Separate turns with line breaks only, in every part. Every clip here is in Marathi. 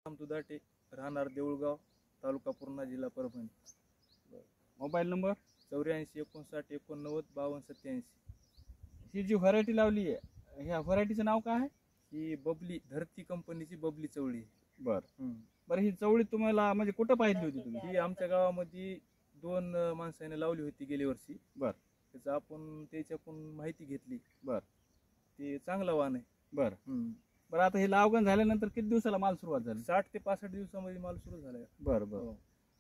दुधाटे, राहणार देऊळगाव, तालुका पूर्णा, जिल्हा परभणी.
Mobile number
84 59 89 52 87.
ही जी व्हरायटी लावली आहे ह्या व्हरायटीचं नाव काय आहे?
ही बबली धरती कंपनीची बबली चवळी.
बरं ही चवळी तुम्हाला म्हणजे कुठं पाहिली होती तुम्ही?
ही आमच्या गावामध्ये 2 माणसाने लावली होती गेल्या वर्षी. त्याचं आपण त्याच्याकडून माहिती घेतली. ते चांगला वाण आहे.
बरं आता हे लावगण झाल्यानंतर किती दिवसाला माल सुरुवात झाली?
60 ते 65 दिवसामध्ये माल सुरू झालाय.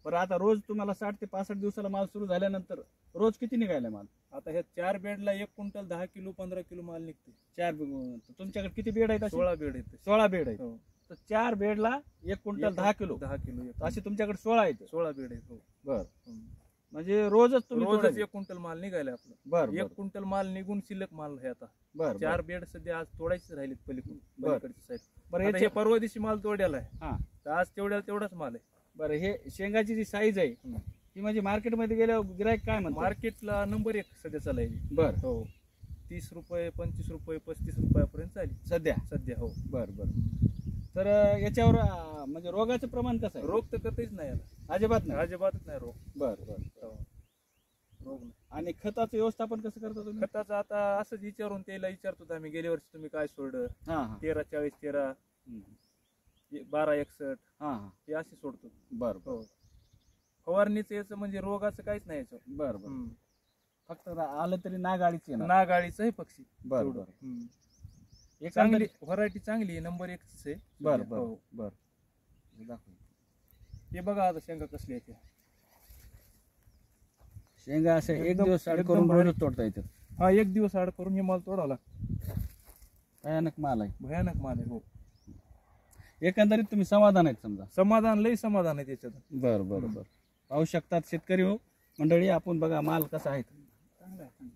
बरं आता रोज तुम्हाला 60 ते 65 दिवसाला माल सुरू झाल्यानंतर रोज किती निघायला माल?
आता ह्या 4 बेडला 1 क्विंटल 10 किलो 15 किलो माल निघते.
4 तुमच्याकडे किती बेड आहेत?
16 बेड आहेत.
16 बेड आहेत. तर 4 बेडला 1 क्विंटल 10 किलो असे तुमच्याकडे 16 आहेत.
16 बेड आहेत.
बरं म्हणजे रोजच तुम्ही
रोजच 1 क्विंटल माल निघायला आपलं.
बरं
1 क्विंटल माल निघून शिल्लक माल आहे आता. 4 बेड सध्या आज तोडायचे राहिलेत पलीकडची साईड.
बरं
हे परवा दिवशी माल तोड्याला आहे. तर आज तेवढाच माल आहे.
बरं हे शेंगाची जी साईज आहे ती म्हणजे मार्केटमध्ये गेल्यावर गिराईक काय म्हणतात?
मार्केटला नंबर 1 सध्या चालायची.
बरं
30 रुपये 25 रुपये 35 रुपयापर्यंत चालेल सध्या. हो
बरं तर याच्यावर म्हणजे रोगाचं प्रमाण कसं आहे?
रोग तर कधीच नाही आला.
अजिबातच नाही
रोग.
बरं
रोग नाही.
आणि खताचं व्यवस्थापन कसं करता तुम्ही?
खताचं आता असंच विचारून त्याला विचारतो आम्ही गेल्या वर्षी तुम्ही काय सोडलं. 13 40 13 12 61 हे असे सोडतो.
बरं
फवारणीचं याचं म्हणजे रोगाचं काहीच नाही याचं.
बरं फक्त आलं तरी नागाळीच
नागाळीचं आहे पक्षी.
बरं
चांगली व्हरायटी चांगली आहे. नंबर 1 आहे.
बरं दाखव.
हे बघा आता शेंगा कसली आहे.
शेंगा असं एक दिवस आड करून रोज तोडता येतात.
1 दिवस आड करून हे माल तोडावला.
भयानक माल आहे.
भयानक माल आहे. हो
एकंदरीत तुम्ही समाधान आहेत? समजा
लई समाधान आहे त्याच्यात.
बरं पाहू शकतात शेतकरी हो मंडळी, आपण बघा माल कसा आहे.
चांगला आहे.